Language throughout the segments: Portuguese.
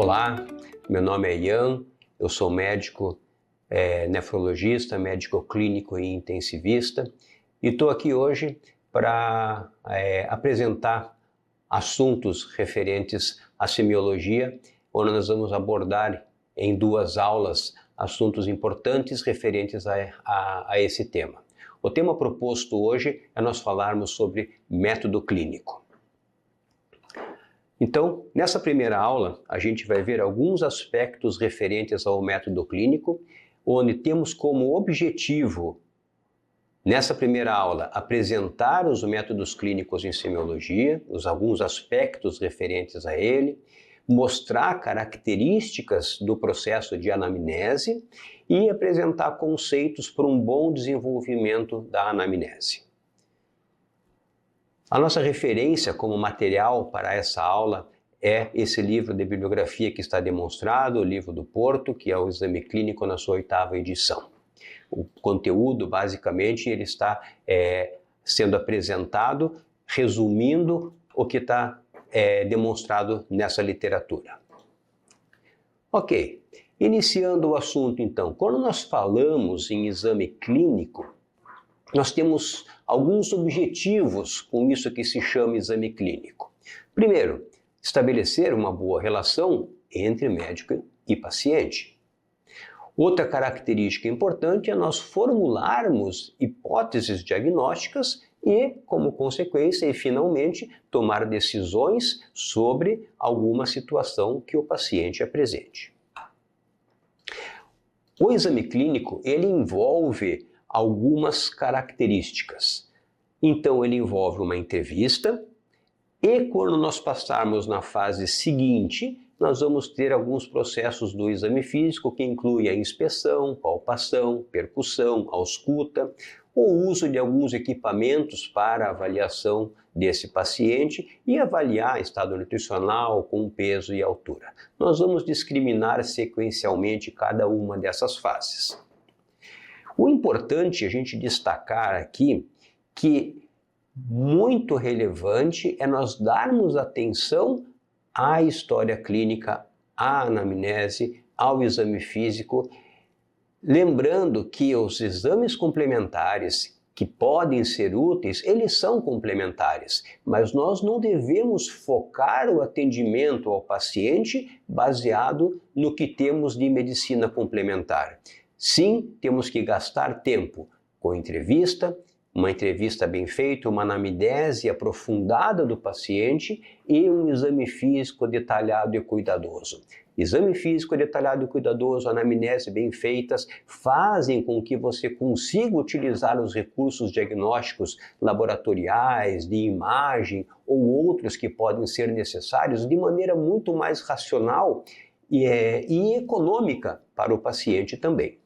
Olá, meu nome é Ian, eu sou médico nefrologista, médico clínico e intensivista e estou aqui hoje para apresentar assuntos referentes à semiologia, onde nós vamos abordar em 2 aulas assuntos importantes referentes a esse tema. O tema proposto hoje é nós falarmos sobre método clínico. Então, nessa primeira aula, a gente vai ver alguns aspectos referentes ao método clínico, onde temos como objetivo, nessa primeira aula, apresentar os métodos clínicos em semiologia, alguns aspectos referentes a ele, mostrar características do processo de anamnese e apresentar conceitos para um bom desenvolvimento da anamnese. A nossa referência como material para essa aula é esse livro de bibliografia que está demonstrado, o livro do Porto, que é o Exame Clínico na sua 8ª edição. O conteúdo, basicamente, ele está sendo apresentado, resumindo o que está demonstrado nessa literatura. Ok, iniciando o assunto então, quando nós falamos em exame clínico, nós temos alguns objetivos com isso que se chama exame clínico. Primeiro, estabelecer uma boa relação entre médico e paciente. Outra característica importante é nós formularmos hipóteses diagnósticas e, como consequência, e finalmente, tomar decisões sobre alguma situação que o paciente apresente. O exame clínico, ele envolve algumas características. Então, ele envolve uma entrevista e quando nós passarmos na fase seguinte, nós vamos ter alguns processos do exame físico que inclui a inspeção, palpação, percussão, ausculta, o uso de alguns equipamentos para avaliação desse paciente e avaliar estado nutricional com peso e altura. Nós vamos discriminar sequencialmente cada uma dessas fases. O importante a gente destacar aqui que muito relevante é nós darmos atenção à história clínica, à anamnese, ao exame físico, lembrando que os exames complementares que podem ser úteis, eles são complementares, mas nós não devemos focar o atendimento ao paciente baseado no que temos de medicina complementar. Sim, temos que gastar tempo com entrevista, uma entrevista bem feita, uma anamnese aprofundada do paciente e um exame físico detalhado e cuidadoso. Exame físico detalhado e cuidadoso, anamnese bem feitas, fazem com que você consiga utilizar os recursos diagnósticos laboratoriais, de imagem ou outros que podem ser necessários de maneira muito mais racional e econômica para o paciente também.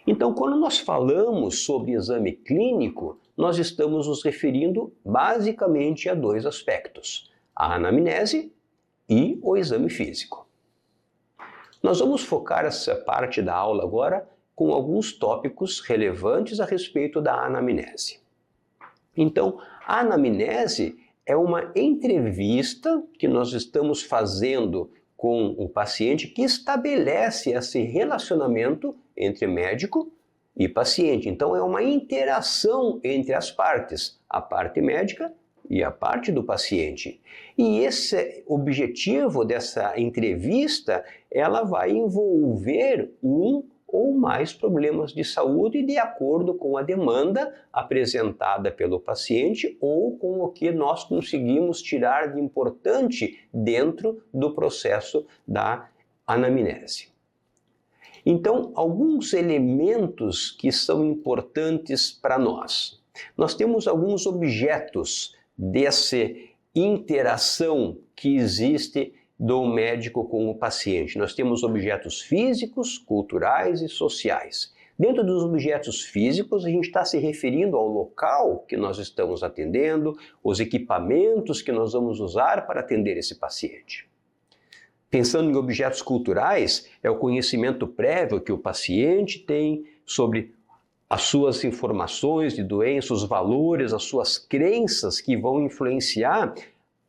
Então, quando nós falamos sobre exame clínico, nós estamos nos referindo basicamente a 2 aspectos, a anamnese e o exame físico. Nós vamos focar essa parte da aula agora com alguns tópicos relevantes a respeito da anamnese. Então, a anamnese é uma entrevista que nós estamos fazendo com o paciente que estabelece esse relacionamento entre médico e paciente. Então, é uma interação entre as partes, a parte médica e a parte do paciente. E esse objetivo dessa entrevista, ela vai envolver um ou mais problemas de saúde de acordo com a demanda apresentada pelo paciente ou com o que nós conseguimos tirar de importante dentro do processo da anamnese. Então, alguns elementos que são importantes para nós. Nós temos alguns objetos dessa interação que existe do médico com o paciente. Nós temos objetos físicos, culturais e sociais. Dentro dos objetos físicos, a gente está se referindo ao local que nós estamos atendendo, os equipamentos que nós vamos usar para atender esse paciente. Pensando em objetos culturais, é o conhecimento prévio que o paciente tem sobre as suas informações de doença, os valores, as suas crenças que vão influenciar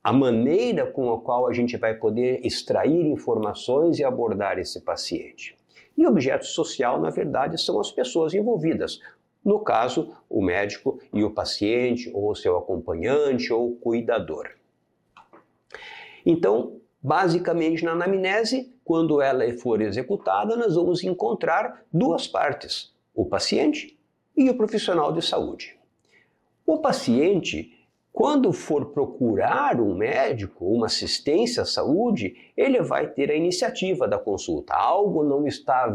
a maneira com a qual a gente vai poder extrair informações e abordar esse paciente. E objeto social, na verdade, são as pessoas envolvidas. No caso, o médico e o paciente, ou o seu acompanhante, ou o cuidador. Então, basicamente, na anamnese, quando ela for executada, nós vamos encontrar duas partes, o paciente e o profissional de saúde. O paciente, quando for procurar um médico, uma assistência à saúde, ele vai ter a iniciativa da consulta. Algo não está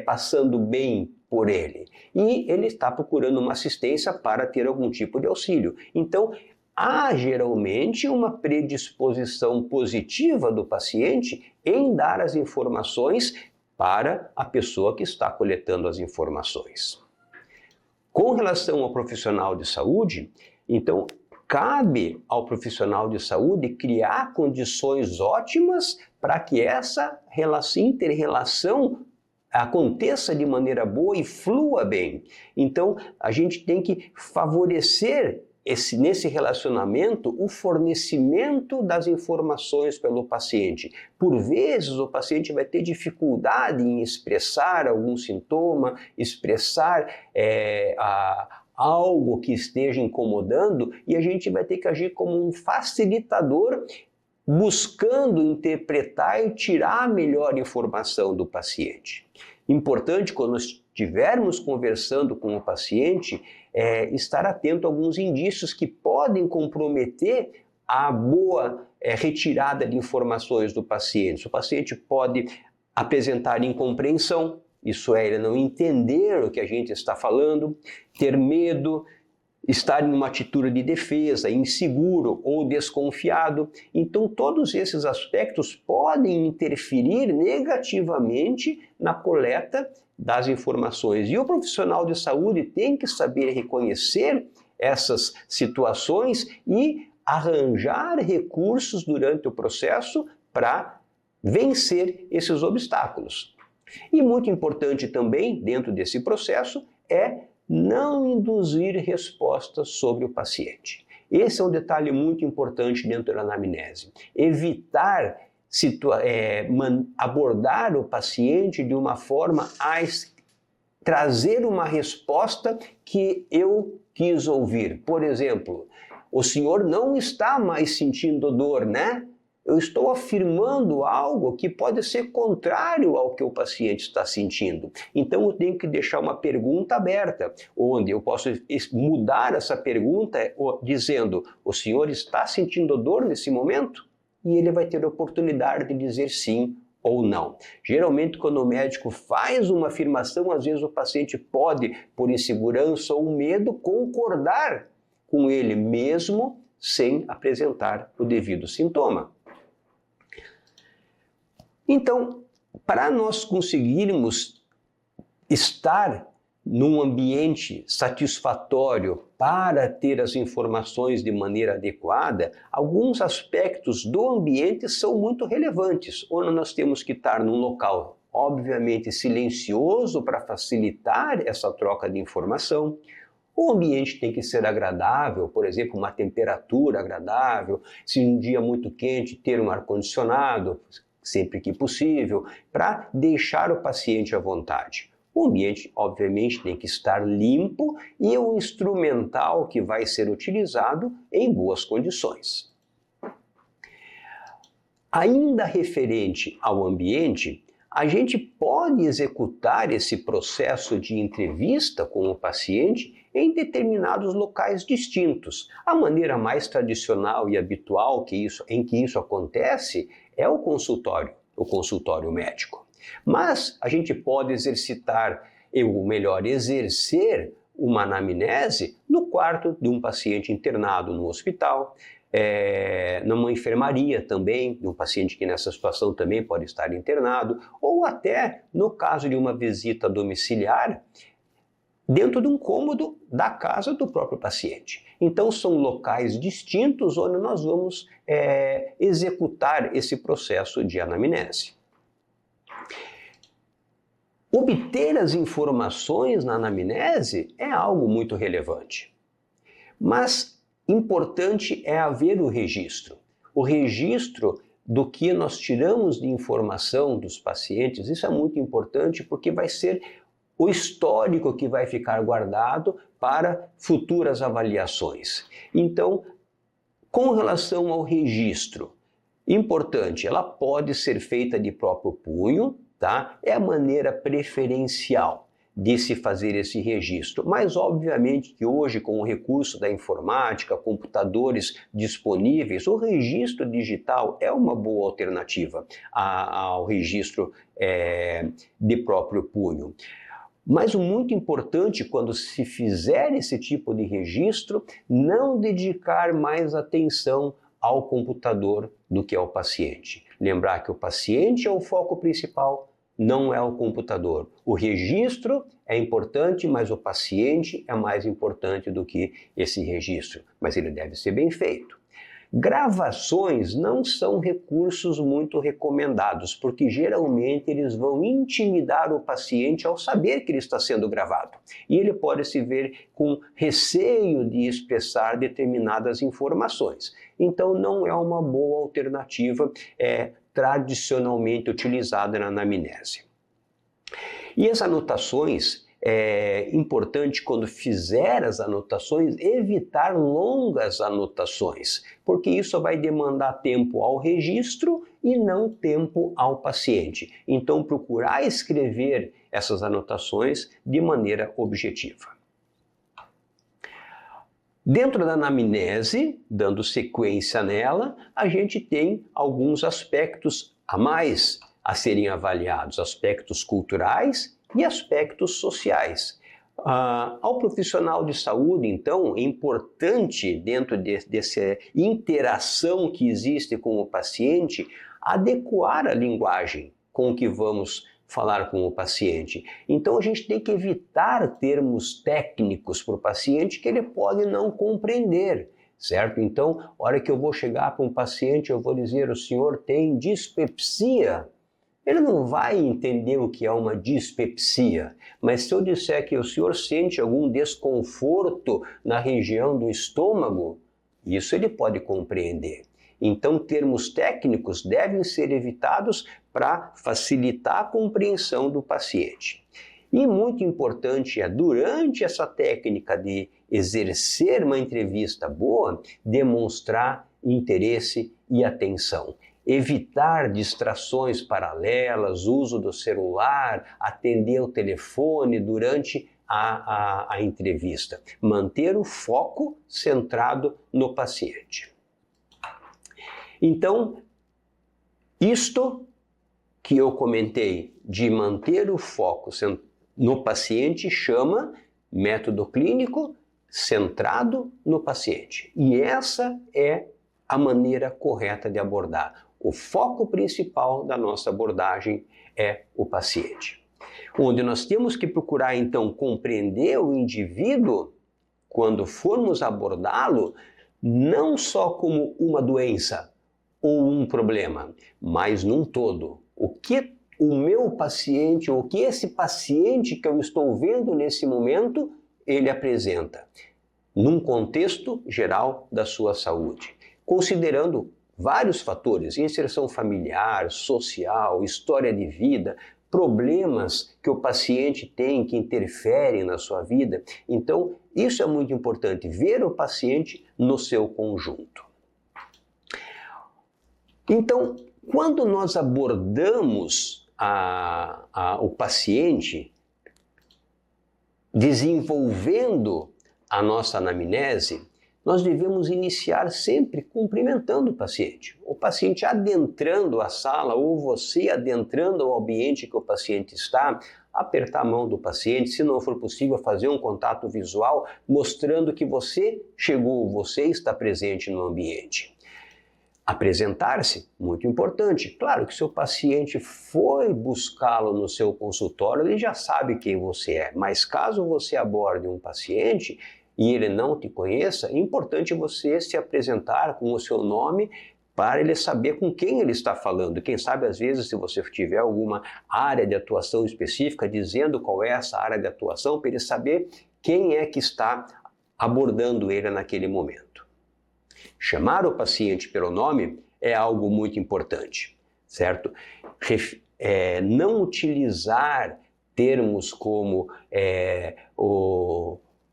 passando bem por ele e ele está procurando uma assistência para ter algum tipo de auxílio. Então, há geralmente uma predisposição positiva do paciente em dar as informações para a pessoa que está coletando as informações. Com relação ao profissional de saúde, então, cabe ao profissional de saúde criar condições ótimas para que essa inter-relação aconteça de maneira boa e flua bem. Então, a gente tem que favorecer nesse relacionamento o fornecimento das informações pelo paciente. Por vezes o paciente vai ter dificuldade em expressar algum sintoma, expressar algo que esteja incomodando, e a gente vai ter que agir como um facilitador, buscando interpretar e tirar a melhor informação do paciente. Importante, quando nós estivermos conversando com o paciente, estar atento a alguns indícios que podem comprometer a boa retirada de informações do paciente. O paciente pode apresentar incompreensão, isso é, ele não entender o que a gente está falando, ter medo, estar em uma atitude de defesa, inseguro ou desconfiado. Então, todos esses aspectos podem interferir negativamente na coleta das informações. E o profissional de saúde tem que saber reconhecer essas situações e arranjar recursos durante o processo para vencer esses obstáculos. E muito importante também, dentro desse processo, é não induzir respostas sobre o paciente. Esse é um detalhe muito importante dentro da anamnese. Evitar abordar o paciente de uma forma a trazer uma resposta que eu quis ouvir. Por exemplo, o senhor não está mais sentindo dor, né? Eu estou afirmando algo que pode ser contrário ao que o paciente está sentindo. Então eu tenho que deixar uma pergunta aberta, onde eu posso mudar essa pergunta dizendo: o senhor está sentindo dor nesse momento? E ele vai ter a oportunidade de dizer sim ou não. Geralmente, quando o médico faz uma afirmação, às vezes o paciente pode, por insegurança ou medo, concordar com ele mesmo sem apresentar o devido sintoma. Então, para nós conseguirmos estar num ambiente satisfatório para ter as informações de maneira adequada, alguns aspectos do ambiente são muito relevantes. Onde nós temos que estar num local, obviamente, silencioso para facilitar essa troca de informação. O ambiente tem que ser agradável, por exemplo, uma temperatura agradável. Se um dia muito quente, ter um ar-condicionado, sempre que possível, para deixar o paciente à vontade. O ambiente, obviamente, tem que estar limpo e o instrumental que vai ser utilizado em boas condições. Ainda referente ao ambiente, a gente pode executar esse processo de entrevista com o paciente em determinados locais distintos. A maneira mais tradicional e habitual em que isso acontece é o consultório médico. Mas a gente pode exercer uma anamnese no quarto de um paciente internado no hospital, numa enfermaria também, de um paciente que nessa situação também pode estar internado, ou até no caso de uma visita domiciliar, dentro de um cômodo da casa do próprio paciente. Então são locais distintos onde nós vamos executar esse processo de anamnese. Obter as informações na anamnese é algo muito relevante, mas importante é haver o registro. o registro do que nós tiramos de informação dos pacientes, isso é muito importante porque vai ser o histórico que vai ficar guardado para futuras avaliações. Então, com relação ao registro, importante, ela pode ser feita de próprio punho, tá? É a maneira preferencial de se fazer esse registro. Mas, obviamente, que hoje, com o recurso da informática, computadores disponíveis, o registro digital é uma boa alternativa ao registro de próprio punho. Mas o muito importante, quando se fizer esse tipo de registro, não dedicar mais atenção ao computador do que ao paciente. Lembrar que o paciente é o foco principal, não é o computador. O registro é importante, mas o paciente é mais importante do que esse registro. Mas ele deve ser bem feito. Gravações não são recursos muito recomendados, porque geralmente eles vão intimidar o paciente ao saber que ele está sendo gravado. E ele pode se ver com receio de expressar determinadas informações. Então não é uma boa alternativa tradicionalmente utilizada na anamnese. E as anotações, é importante quando fizer as anotações, evitar longas anotações, porque isso vai demandar tempo ao registro e não tempo ao paciente. Então procurar escrever essas anotações de maneira objetiva. Dentro da anamnese, dando sequência nela, a gente tem alguns aspectos a mais a serem avaliados, aspectos culturais e aspectos sociais. Ao profissional de saúde, então, é importante, dentro dessa interação que existe com o paciente, adequar a linguagem com que vamos falar com o paciente. Então, a gente tem que evitar termos técnicos para o paciente que ele pode não compreender, certo? Então, a hora que eu vou chegar para um paciente, eu vou dizer, o senhor tem dispepsia. Ele não vai entender o que é uma dispepsia, mas se eu disser que o senhor sente algum desconforto na região do estômago, isso ele pode compreender. Então, termos técnicos devem ser evitados para facilitar a compreensão do paciente. E muito importante é, durante essa técnica de exercer uma entrevista boa, demonstrar interesse e atenção. Evitar distrações paralelas, uso do celular, atender o telefone durante a entrevista. Manter o foco centrado no paciente. Então, isto que eu comentei de manter o foco no paciente chama método clínico centrado no paciente. E essa é a maneira correta de abordar. O foco principal da nossa abordagem é o paciente. Onde nós temos que procurar, então, compreender o indivíduo quando formos abordá-lo, não só como uma doença ou um problema, mas num todo. O que o meu paciente, ou o que esse paciente que eu estou vendo nesse momento, ele apresenta, num contexto geral da sua saúde, considerando vários fatores, inserção familiar, social, história de vida, problemas que o paciente tem que interferem na sua vida. Então, isso é muito importante, ver o paciente no seu conjunto. Então, quando nós abordamos o paciente, desenvolvendo a nossa anamnese, nós devemos iniciar sempre cumprimentando o paciente adentrando a sala ou você adentrando o ambiente que o paciente está, apertar a mão do paciente, se não for possível fazer um contato visual mostrando que você chegou, você está presente no ambiente. Apresentar-se, muito importante. Claro que se o paciente foi buscá-lo no seu consultório, ele já sabe quem você é, mas caso você aborde um paciente e ele não te conheça, é importante você se apresentar com o seu nome para ele saber com quem ele está falando. Quem sabe, às vezes, se você tiver alguma área de atuação específica, dizendo qual é essa área de atuação, para ele saber quem é que está abordando ele naquele momento. Chamar o paciente pelo nome é algo muito importante, certo? Não utilizar termos como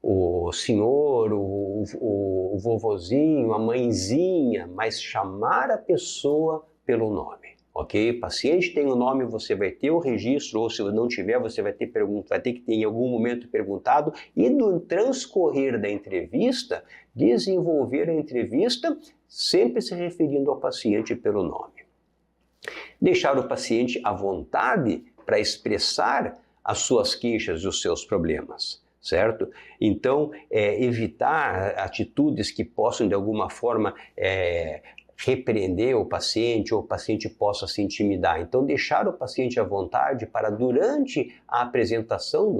o senhor, o vovozinho, a mãezinha, mas chamar a pessoa pelo nome, ok? Paciente tem o nome, você vai ter o registro, ou se não tiver, você vai ter que ter em algum momento perguntado, e no transcorrer da entrevista, desenvolver a entrevista sempre se referindo ao paciente pelo nome. Deixar o paciente à vontade para expressar as suas queixas e os seus problemas, certo? Então, evitar atitudes que possam, de alguma forma, repreender o paciente ou o paciente possa se intimidar. Então, deixar o paciente à vontade para, durante a apresentação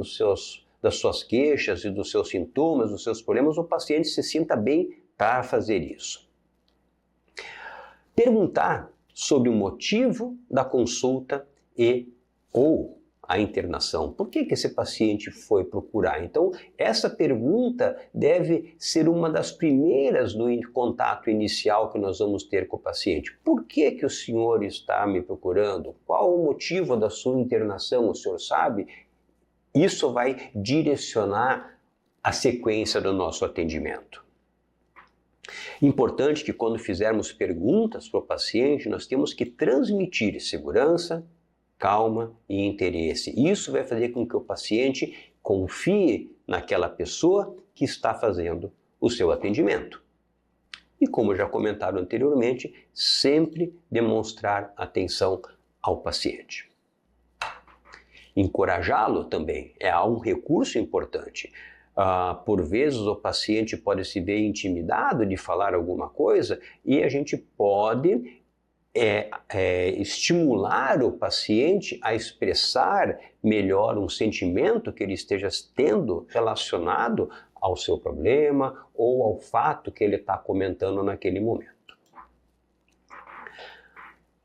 das suas queixas e dos seus sintomas, dos seus problemas, o paciente se sinta bem para fazer isso. Perguntar sobre o motivo da consulta ou a internação. Por que esse paciente foi procurar? Então, essa pergunta deve ser uma das primeiras no contato inicial que nós vamos ter com o paciente. Por que o senhor está me procurando? Qual o motivo da sua internação? O senhor sabe? Isso vai direcionar a sequência do nosso atendimento. Importante que quando fizermos perguntas para o paciente, nós temos que transmitir segurança, calma e interesse. Isso vai fazer com que o paciente confie naquela pessoa que está fazendo o seu atendimento. E como já comentado anteriormente, sempre demonstrar atenção ao paciente. Encorajá-lo também é um recurso importante. Por vezes o paciente pode se ver intimidado de falar alguma coisa e a gente pode estimular o paciente a expressar melhor um sentimento que ele esteja tendo relacionado ao seu problema ou ao fato que ele está comentando naquele momento.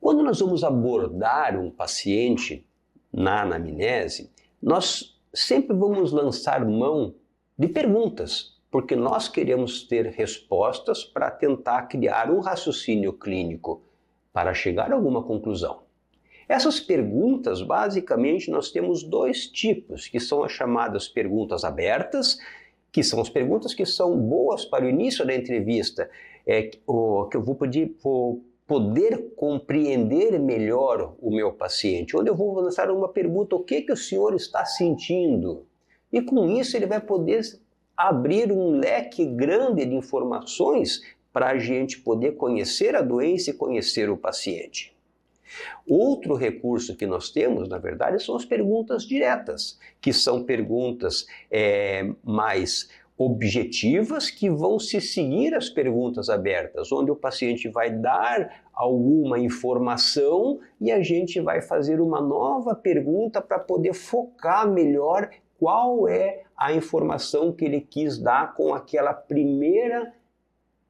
Quando nós vamos abordar um paciente na anamnese, nós sempre vamos lançar mão de perguntas, porque nós queremos ter respostas para tentar criar um raciocínio clínico, para chegar a alguma conclusão. Essas perguntas, basicamente, nós temos dois tipos, que são as chamadas perguntas abertas, que são as perguntas que são boas para o início da entrevista, que eu vou poder compreender melhor o meu paciente, onde eu vou lançar uma pergunta: o que o senhor está sentindo? E com isso ele vai poder abrir um leque grande de informações para a gente poder conhecer a doença e conhecer o paciente. Outro recurso que nós temos, na verdade, são as perguntas diretas, que são perguntas mais objetivas, que vão se seguir às perguntas abertas, onde o paciente vai dar alguma informação e a gente vai fazer uma nova pergunta para poder focar melhor qual é a informação que ele quis dar com aquela primeira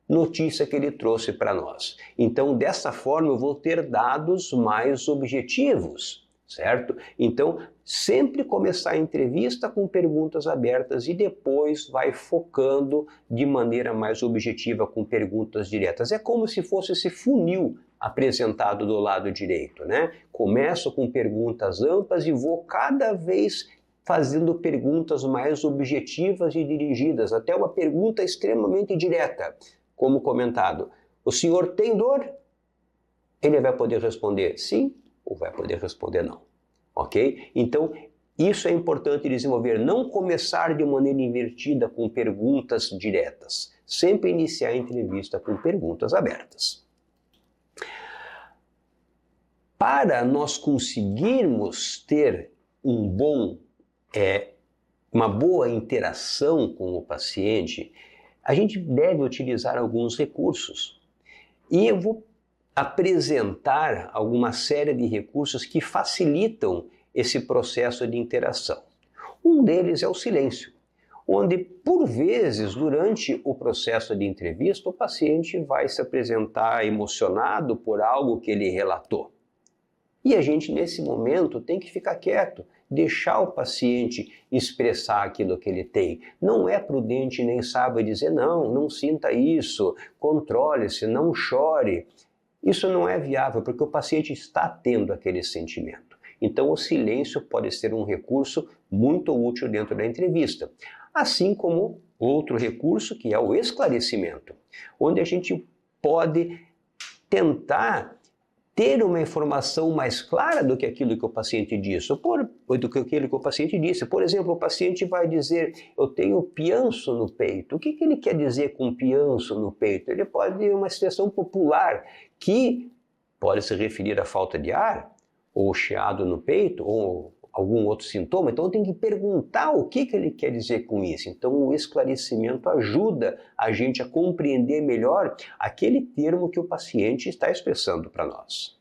notícia que ele trouxe para nós. Então, dessa forma, eu vou ter dados mais objetivos, certo? Então, sempre começar a entrevista com perguntas abertas e depois vai focando de maneira mais objetiva com perguntas diretas. É como se fosse esse funil apresentado do lado direito, né? Começo com perguntas amplas e vou cada vez fazendo perguntas mais objetivas e dirigidas, até uma pergunta extremamente direta, como comentado. O senhor tem dor? Ele vai poder responder sim ou vai poder responder não, ok? Então, isso é importante desenvolver, não começar de maneira invertida com perguntas diretas, sempre iniciar a entrevista com perguntas abertas. Para nós conseguirmos ter uma boa interação com o paciente, a gente deve utilizar alguns recursos. E eu vou apresentar alguma série de recursos que facilitam esse processo de interação. Um deles é o silêncio, onde, por vezes, durante o processo de entrevista, o paciente vai se apresentar emocionado por algo que ele relatou. E a gente, nesse momento, tem que ficar quieto deixar o paciente expressar aquilo que ele tem. Não é prudente nem sábio dizer, não sinta isso, controle-se, não chore. Isso não é viável, porque o paciente está tendo aquele sentimento. Então, o silêncio pode ser um recurso muito útil dentro da entrevista. Assim como outro recurso, que é o esclarecimento, onde a gente pode tentar ter uma informação mais clara do que aquilo que o paciente disse, ou do que aquilo que o paciente disse. Por exemplo, o paciente vai dizer, eu tenho pianço no peito. O que ele quer dizer com pianço no peito? Ele pode ter uma expressão popular que pode se referir à falta de ar, ou chiado no peito, ou algum outro sintoma. Então tem que perguntar o que ele quer dizer com isso. Então o esclarecimento ajuda a gente a compreender melhor aquele termo que o paciente está expressando para nós.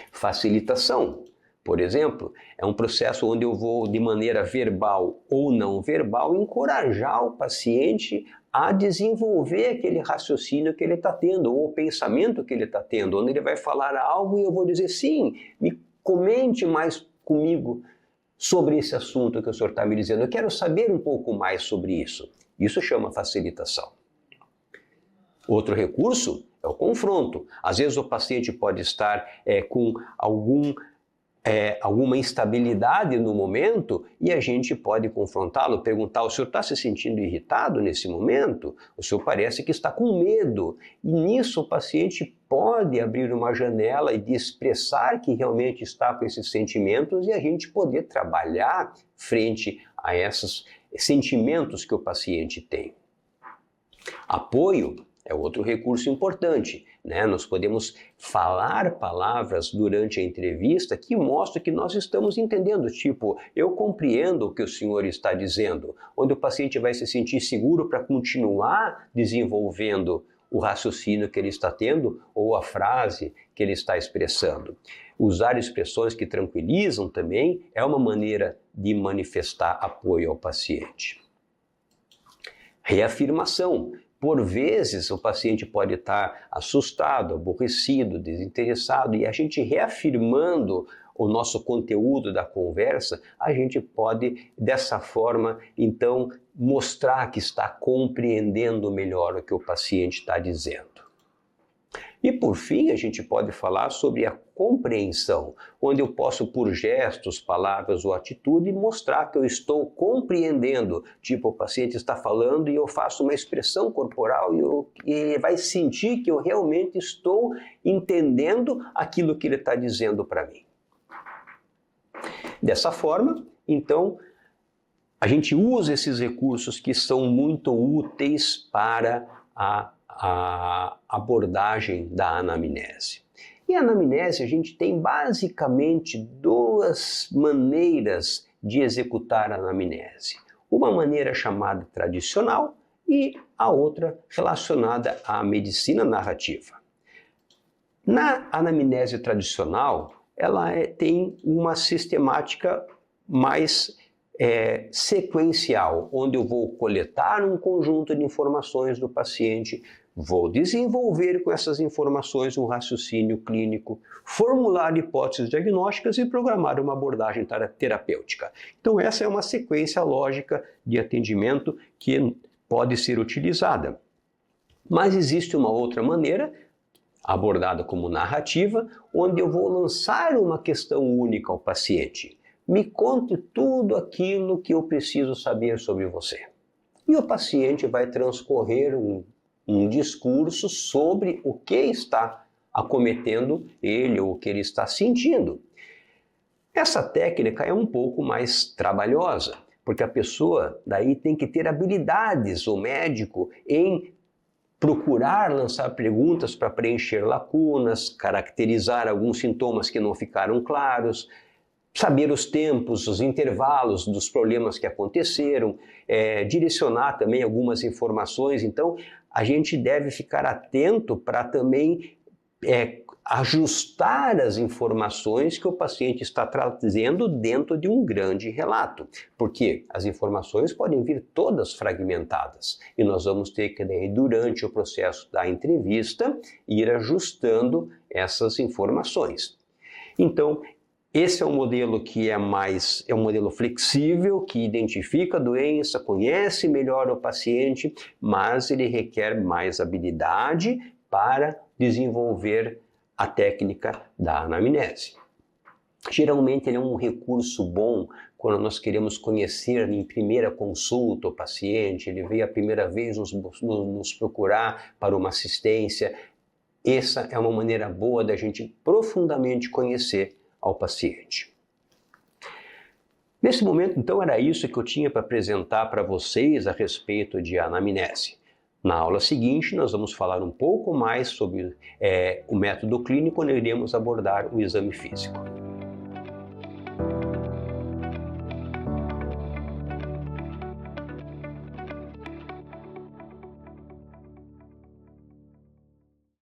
Facilitação, por exemplo, é um processo onde eu vou, de maneira verbal ou não verbal, encorajar o paciente a desenvolver aquele raciocínio que ele está tendo, ou o pensamento que ele está tendo, onde ele vai falar algo e eu vou dizer, sim, me comente mais comigo sobre esse assunto que o senhor está me dizendo. Eu quero saber um pouco mais sobre isso. Isso chama facilitação. Outro recurso é o confronto. Às vezes o paciente pode estar com alguma instabilidade no momento e a gente pode confrontá-lo, perguntar, o senhor está se sentindo irritado nesse momento? O senhor parece que está com medo. E nisso o paciente pode abrir uma janela e expressar que realmente está com esses sentimentos e a gente poder trabalhar frente a esses sentimentos que o paciente tem. Apoio é outro recurso importante, né? Nós podemos falar palavras durante a entrevista que mostram que nós estamos entendendo, tipo, eu compreendo o que o senhor está dizendo, onde o paciente vai se sentir seguro para continuar desenvolvendo o raciocínio que ele está tendo ou a frase que ele está expressando. Usar expressões que tranquilizam também é uma maneira de manifestar apoio ao paciente. Reafirmação. Por vezes, o paciente pode estar assustado, aborrecido, desinteressado, e a gente reafirmando o nosso conteúdo da conversa, a gente pode, dessa forma, então, mostrar que está compreendendo melhor o que o paciente está dizendo. E, por fim, a gente pode falar sobre a compreensão, onde eu posso, por gestos, palavras ou atitude, mostrar que eu estou compreendendo. Tipo, o paciente está falando e eu faço uma expressão corporal e ele vai sentir que eu realmente estou entendendo aquilo que ele está dizendo para mim. Dessa forma, então, a gente usa esses recursos que são muito úteis para a abordagem da anamnese. E a anamnese, a gente tem basicamente duas maneiras de executar a anamnese. Uma maneira chamada tradicional e a outra relacionada à medicina narrativa. Na anamnese tradicional, ela tem uma sistemática mais sequencial, onde eu vou coletar um conjunto de informações do paciente, vou desenvolver com essas informações um raciocínio clínico, formular hipóteses diagnósticas e programar uma abordagem terapêutica. Então essa é uma sequência lógica de atendimento que pode ser utilizada. Mas existe uma outra maneira, abordada como narrativa, onde eu vou lançar uma questão única ao paciente. Me conte tudo aquilo que eu preciso saber sobre você. E o paciente vai transcorrer um discurso sobre o que está acometendo ele ou o que ele está sentindo. Essa técnica é um pouco mais trabalhosa, porque a pessoa daí tem que ter habilidades, o médico, em procurar lançar perguntas para preencher lacunas, caracterizar alguns sintomas que não ficaram claros, saber os tempos, os intervalos dos problemas que aconteceram, direcionar também algumas informações. Então, a gente deve ficar atento para também ajustar as informações que o paciente está trazendo dentro de um grande relato. Porque as informações podem vir todas fragmentadas e nós vamos ter que, durante o processo da entrevista, ir ajustando essas informações. Então, Esse é um modelo que é um modelo flexível, que identifica a doença, conhece melhor o paciente, mas ele requer mais habilidade para desenvolver a técnica da anamnese. Geralmente ele é um recurso bom quando nós queremos conhecer em primeira consulta o paciente, ele veio a primeira vez nos procurar para uma assistência. Essa é uma maneira boa da gente profundamente conhecer ao paciente. Nesse momento, então, era isso que eu tinha para apresentar para vocês a respeito de anamnese. Na aula seguinte, nós vamos falar um pouco mais sobre o método clínico, quando iremos abordar o exame físico.